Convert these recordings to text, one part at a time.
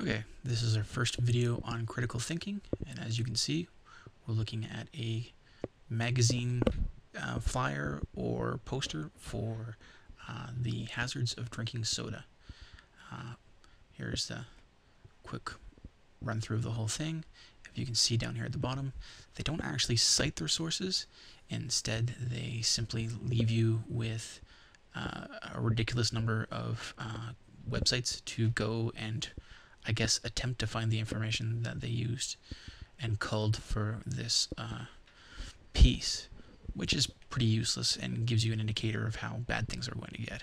Okay, this is our first video on critical thinking, and as you can see, we're looking at a magazine flyer or poster for the hazards of drinking soda. Here's the quick run through of the whole thing. If you can see down here at the bottom, they don't actually cite their sources. Instead, they simply leave you with a ridiculous number of websites to go and, I guess, attempt to find the information that they used and culled for this piece, which is pretty useless and gives you an indicator of how bad things are going to get.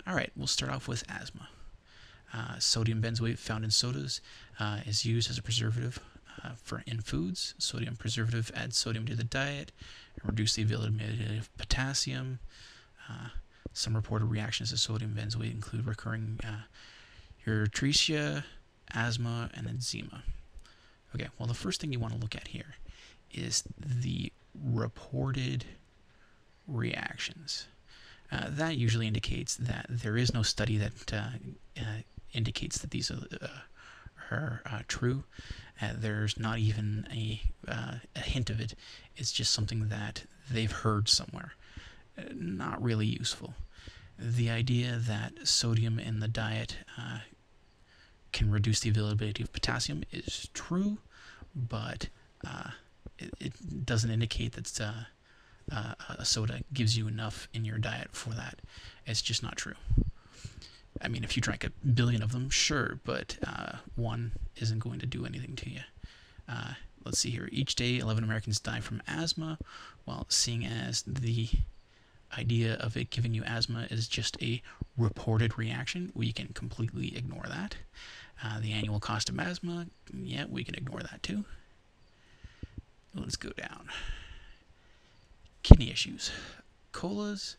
Alright, we'll start off with asthma. Sodium benzoate found in sodas is used as a preservative in foods. Sodium preservative adds sodium to the diet and reduces the availability of potassium. Some reported reactions to sodium benzoate include recurring urticaria, asthma, and eczema. Okay, well, the first thing you want to look at here is the reported reactions. That usually indicates that there is no study that indicates that these are true. There's not even a hint of it. It's just something that they've heard somewhere. Not really useful. The idea that sodium in the diet can reduce the availability of potassium is true, but it doesn't indicate that a soda gives you enough in your diet for that. It's just not true. I mean, if you drank 1 billion of them, sure, but one isn't going to do anything to you. Let's see here. Each day, 11 Americans die from asthma. Well, seeing as the idea of it giving you asthma is just a reported reaction, we can completely ignore that. The annual cost of asthma, yeah, we can ignore that too. Let's go down. Kidney issues. Colas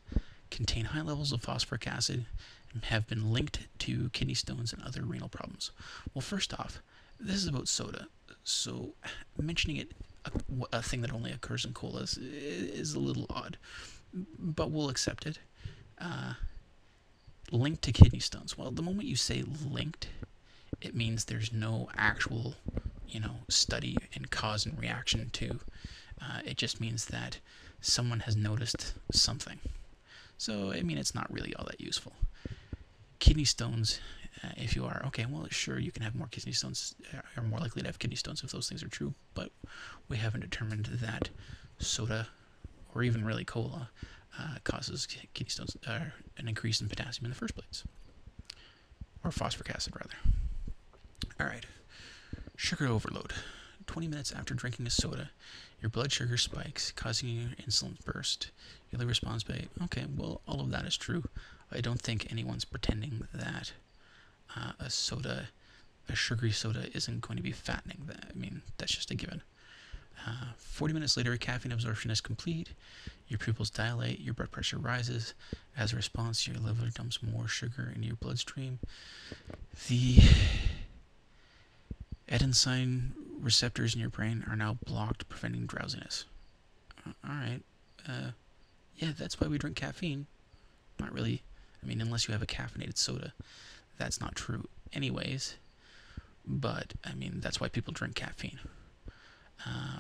contain high levels of phosphoric acid and have been linked to kidney stones and other renal problems. Well, first off, this is about soda, so mentioning it a thing that only occurs in colas is a little odd, but we'll accept it. Linked to kidney stones. Well, the moment you say linked, it means there's no actual, study and cause and reaction to. It just means that someone has noticed something. So, I mean, it's not really all that useful. Kidney stones, if you are, okay, well, sure, you can have more kidney stones, are more likely to have kidney stones if those things are true, but we haven't determined that soda, or even really cola, causes kidney stones, an increase in potassium in the first place. Or phosphoric acid, rather. Alright, sugar overload. 20 minutes after drinking a soda, your blood sugar spikes, causing your insulin burst. Your liver responds by, okay, well, all of that is true. I don't think anyone's pretending that a sugary soda isn't going to be fattening. I mean, that's just a given. 40 minutes later, caffeine absorption is complete. Your pupils dilate, your blood pressure rises. As a response, your liver dumps more sugar into your bloodstream. The adenosine receptors in your brain are now blocked, preventing drowsiness. Alright. Yeah, that's why we drink caffeine. Not really. I mean, unless you have a caffeinated soda. That's not true anyways. But, I mean, that's why people drink caffeine.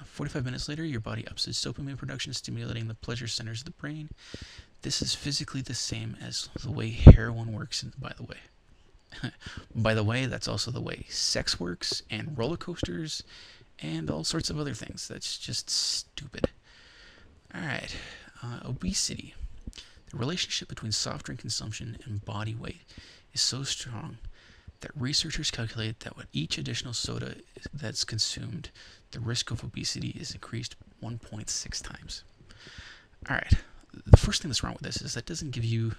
45 minutes later, your body ups its dopamine production, stimulating the pleasure centers of the brain. This is physically the same as the way heroin works, by the way. By the way, that's also the way sex works, and roller coasters, and all sorts of other things. That's just stupid. Alright, obesity. The relationship between soft drink consumption and body weight is so strong that researchers calculate that with each additional soda that's consumed, the risk of obesity is increased 1.6 times. Alright, the first thing that's wrong with this is that it doesn't give you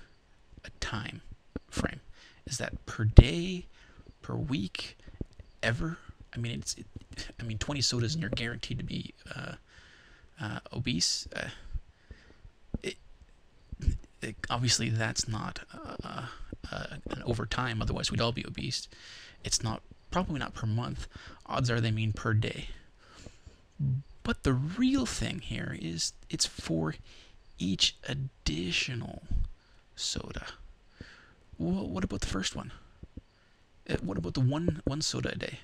a time frame. Is that per day, per week, ever? I mean, 20 sodas and you're guaranteed to be obese. Obviously, that's not an over time. Otherwise, we'd all be obese. It's probably not per month. Odds are they mean per day. But the real thing here is it's for each additional soda. Well, what about the first one? What about the one soda a day?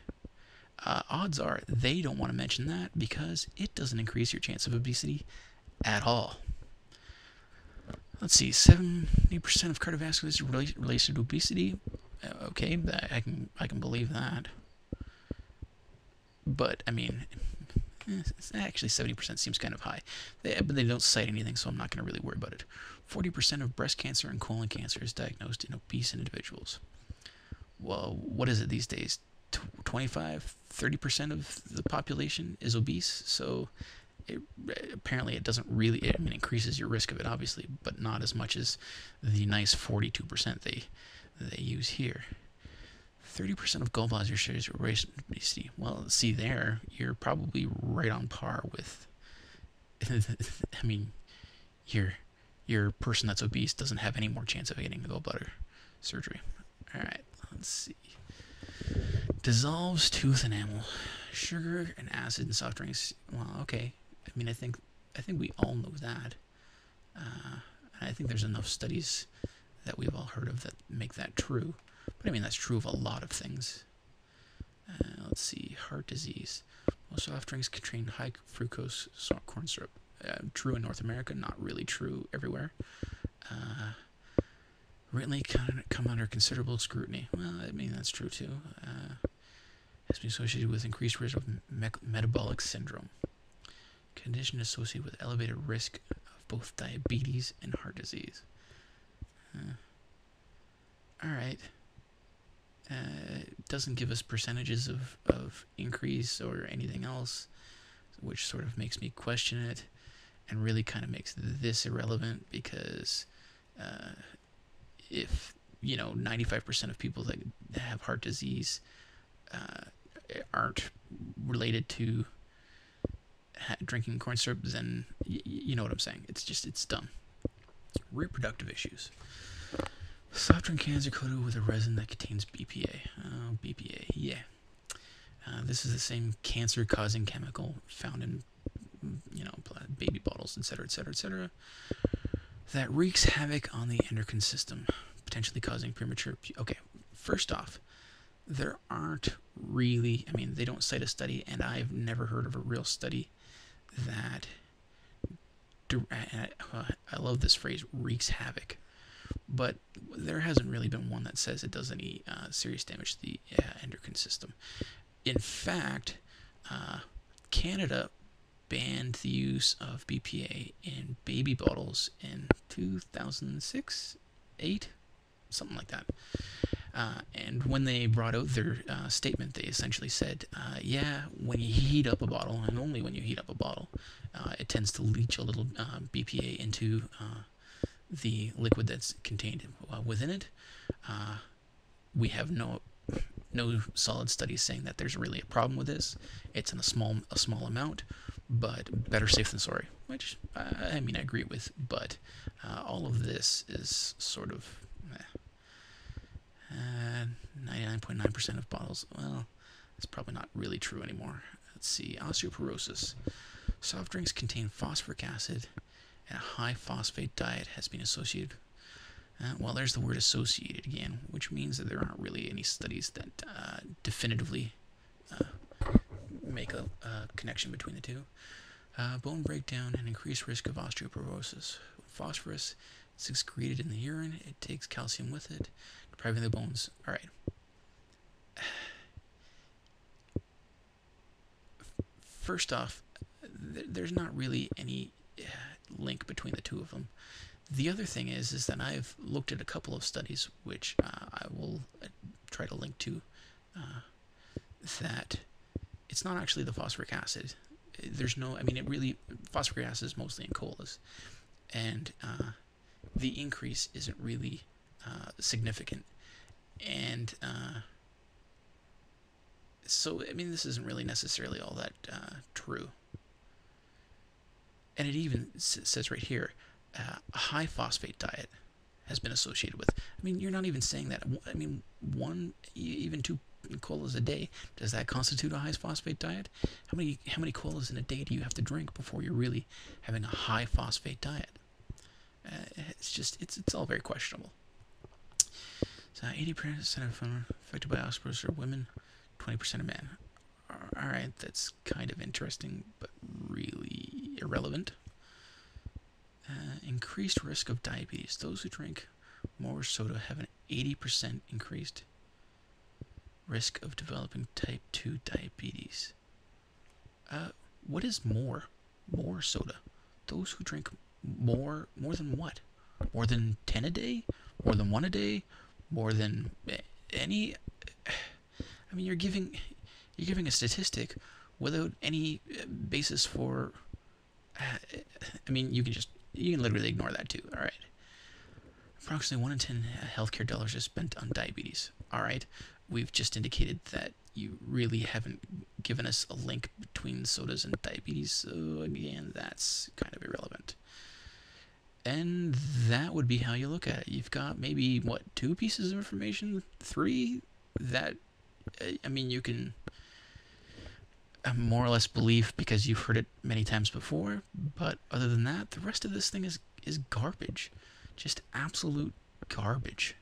Odds are they don't want to mention that because it doesn't increase your chance of obesity at all. Let's see, 70% of cardiovascular is related to obesity. Okay, I can believe that. But I mean, actually 70% seems kind of high. But they don't cite anything, so I'm not going to really worry about it. 40% of breast cancer and colon cancer is diagnosed in obese individuals. Well, what is it these days? 25, 30% of the population is obese, so apparently it doesn't really, it increases your risk of it, obviously, but not as much as the nice 42% they use here. 30% of gallbladder shares are obesity. Well, see there, you're probably right on par with. I mean, your person that's obese doesn't have any more chance of getting the gallbladder surgery. All right, let's see. Dissolves tooth enamel, sugar and acid in soft drinks. Well, okay. I mean, I think we all know that. I think there's enough studies that we've all heard of that make that true. But I mean, that's true of a lot of things. Let's see, heart disease. Most soft drinks contain high fructose corn syrup. True in North America, not really true everywhere. Recently come under considerable scrutiny. Well, I mean, that's true too. Has been associated with increased risk of metabolic syndrome. Condition associated with elevated risk of both diabetes and heart disease. Alright. Doesn't give us percentages of increase or anything else, which sort of makes me question it and really kind of makes this irrelevant because if, 95% of people that have heart disease aren't related to drinking corn syrup, then you know what I'm saying. It's dumb. Reproductive issues. Soft drink cans are coated with a resin that contains BPA. Oh, BPA, yeah. This is the same cancer-causing chemical found in, baby bottles, etc., etc., etc., that wreaks havoc on the endocrine system, potentially causing premature. Okay, first off, there aren't really. I mean, they don't cite a study, and I've never heard of a real study that. I love this phrase, wreaks havoc. But there hasn't really been one that says it does any serious damage to the endocrine system. In fact, Canada banned the use of BPA in baby bottles in 2006, 8, something like that. And when they brought out their statement, they essentially said, when you heat up a bottle, and only when you heat up a bottle, it tends to leach a little BPA into the liquid that's contained within it. We have no solid studies saying that there's really a problem with this. It's in a small amount, but better safe than sorry, which I agree with. But all of this is sort of 99.9% of bottles. Well, it's probably not really true anymore. Let's see, osteoporosis. Soft drinks contain phosphoric acid, and a high phosphate diet has been associated. Well, there's the word associated again, which means that there aren't really any studies that definitively make a connection between the two. Bone breakdown and increased risk of osteoporosis. Phosphorus is excreted in the urine. It takes calcium with it, depriving the bones. All right. First off, there's not really any link between the two of them. The other thing is that I've looked at a couple of studies, which I will try to link to, that it's not actually the phosphoric acid. There's no, phosphoric acid is mostly in colas, and the increase isn't really significant. And so, this isn't really necessarily all that true. And it even says right here, a high phosphate diet has been associated with. You're not even saying that. One, even 2 colas a day, does that constitute a high phosphate diet? How many colas in a day do you have to drink before you're really having a high phosphate diet? It's all very questionable. So 80% of women affected by osteoporosis are women, 20% of men. Alright, that's kind of interesting, but really irrelevant. Increased risk of diabetes. Those who drink more soda have an 80% increased risk of developing type 2 diabetes. What is more? More soda. Those who drink more than what? More than 10 a day? More than 1 a day? More than any? I mean, you're giving a statistic without any basis for. I mean, you can literally ignore that too. All right. Approximately 1 in 10 healthcare dollars is spent on diabetes. All right. We've just indicated that you really haven't given us a link between sodas and diabetes, so again, that's kind of irrelevant. And that would be how you look at it. You've got maybe, what, 2 pieces of information? 3? That, I mean, you can more or less believe because you've heard it many times before, but other than that, the rest of this thing is garbage. Just absolute garbage.